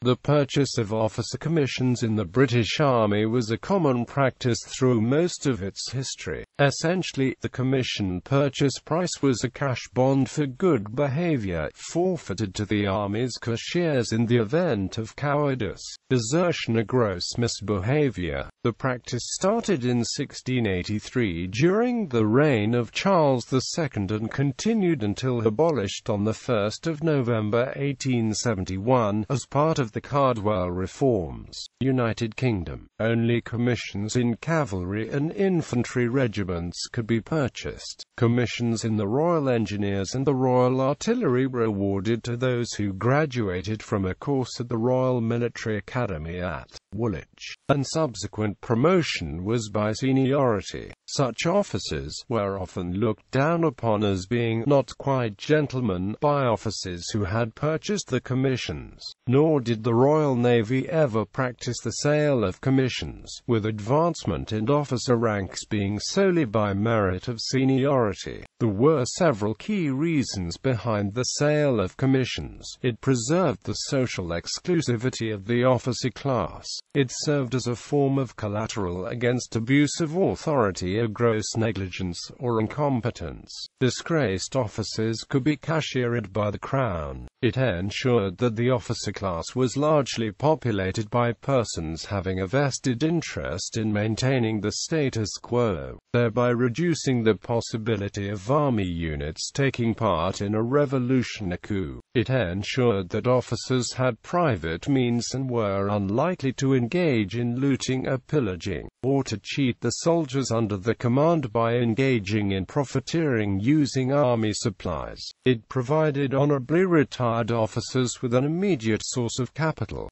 The purchase of officer commissions in the British Army was a common practice through most of its history. Essentially, the commission purchase price was a cash bond for good behaviour, forfeited to the Army's cashiers in the event of cowardice, desertion or gross misbehaviour. The practice started in 1683 during the reign of Charles II and continued until abolished on 1 November 1871, as part of the Cardwell Reforms. United Kingdom. Only commissions in cavalry and infantry regiments could be purchased. Commissions in the Royal Engineers and the Royal Artillery were awarded to those who graduated from a course at the Royal Military Academy at Woolwich, and subsequent promotion was by seniority. Such officers were often looked down upon as being not quite gentlemen by officers who had purchased the commissions. Nor did the Royal Navy ever practice the sale of commissions, with advancement in officer ranks being solely by merit of seniority. There were several key reasons behind the sale of commissions. It preserved the social exclusivity of the officer class. It served as a form of collateral against abuse of authority or gross negligence or incompetence. Disgraced officers could be cashiered by the Crown. It ensured that the officer class was largely populated by persons having a vested interest in maintaining the status quo, thereby reducing the possibility of army units taking part in a revolutionary coup. It ensured that officers had private means and were unlikely to engage in looting or pillaging, or to cheat the soldiers under their command by engaging in profiteering using army supplies. It provided honorably retired officers with an immediate source of capital.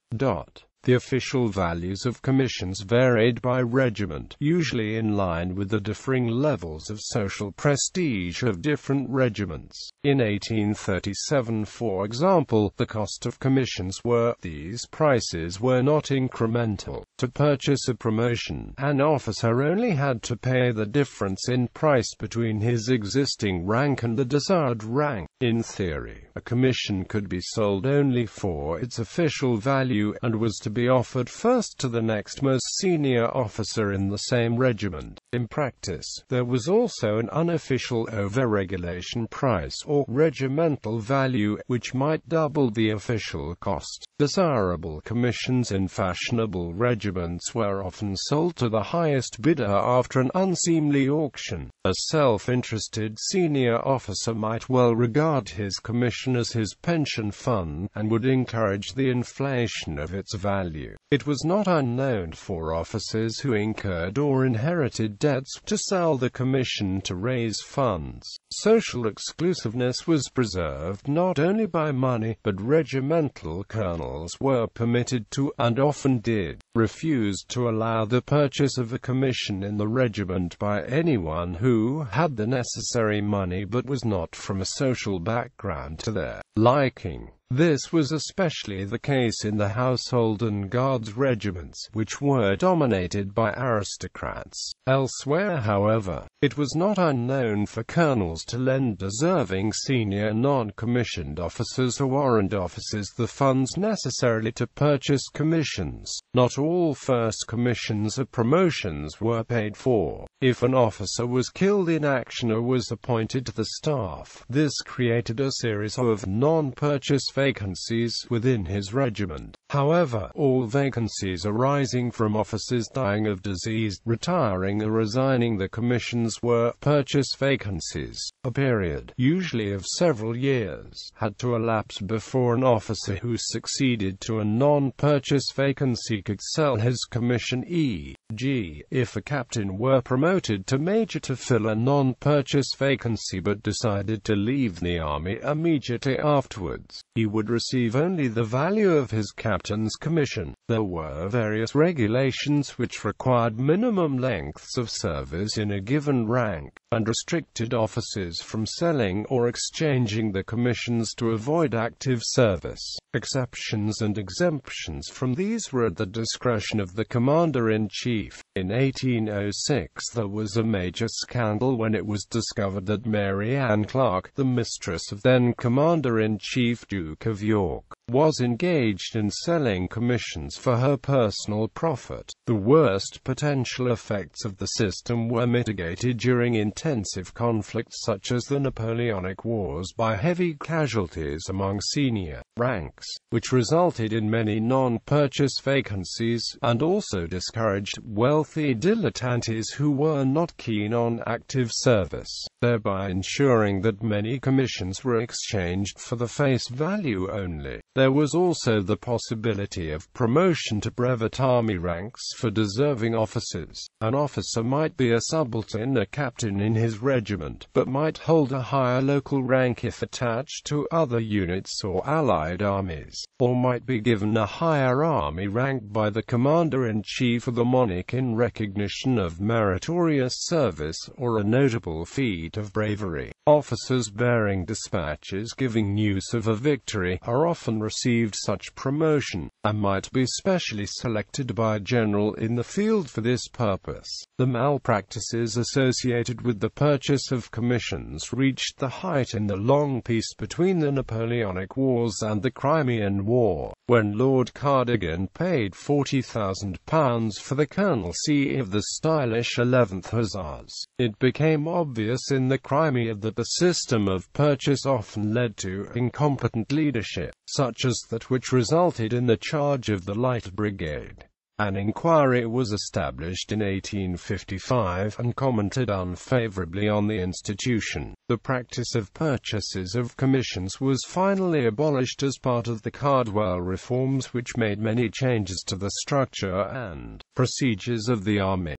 The official values of commissions varied by regiment, usually in line with the differing levels of social prestige of different regiments. In 1837, for example, the cost of commissions were, these prices were not incremental. To purchase a promotion, an officer only had to pay the difference in price between his existing rank and the desired rank. In theory, a commission could be sold only for its official value, and was to be offered first to the next most senior officer in the same regiment. In practice, there was also an unofficial over-regulation price, or regimental value, which might double the official cost. Desirable commissions in fashionable regiments were often sold to the highest bidder after an unseemly auction. A self-interested senior officer might well regard his commission as his pension fund, and would encourage the inflation of its value. It was not unknown for officers who incurred or inherited debts to sell the commission to raise funds. Social exclusiveness was preserved not only by money, but regimental colonels were permitted to, and often did, refuse to allow the purchase of a commission in the regiment by anyone who had the necessary money but was not from a social background to their liking. This was especially the case in the Household and Guards regiments, which were dominated by aristocrats. Elsewhere, however, it was not unknown for colonels to lend deserving senior non-commissioned officers or warrant officers the funds necessarily to purchase commissions. Not all first commissions or promotions were paid for. If an officer was killed in action or was appointed to the staff, this created a series of non-purchase vacancies within his regiment. However, all vacancies arising from officers dying of disease, retiring or resigning the commissions were purchase vacancies. A period, usually of several years, had to elapse before an officer who succeeded to a non-purchase vacancy could sell his commission, e.g., if a captain were promoted to major to fill a non-purchase vacancy but decided to leave the army immediately afterwards, he would receive only the value of his captain's commission. There were various regulations which required minimum lengths of service in a given rank, and restricted officers from selling or exchanging the commissions to avoid active service. Exceptions and exemptions from these were at the discretion of the Commander-in-Chief. In 1806 there was a major scandal when it was discovered that Mary Ann Clark, the mistress of then Commander-in-Chief Duke of York, was engaged in selling commissions for her personal profit. The worst potential effects of the system were mitigated during intensive conflicts such as the Napoleonic Wars by heavy casualties among senior ranks, which resulted in many non-purchase vacancies, and also discouraged wealthy dilettantes who were not keen on active service, thereby ensuring that many commissions were exchanged for the face value only. There was also the possibility of promotion to brevet army ranks for deserving officers. An officer might be a subaltern, a captain in his regiment, but might hold a higher local rank if attached to other units or allied armies, or might be given a higher army rank by the commander-in-chief of the monarch in recognition of meritorious service or a notable feat of bravery. Officers bearing dispatches giving news of a victory are often received such promotion, and might be specially selected by a general in the field for this purpose. The malpractices associated with the purchase of commissions reached the height in the long peace between the Napoleonic Wars and the Crimean War, when Lord Cardigan paid £40,000 for the colonelcy of the stylish 11th Hussars. It became obvious in the Crimea that the system of purchase often led to incompetent leadership, such as that which resulted in the charge of the Light Brigade. An inquiry was established in 1855 and commented unfavorably on the institution. The practice of purchases of commissions was finally abolished as part of the Cardwell Reforms, which made many changes to the structure and procedures of the army.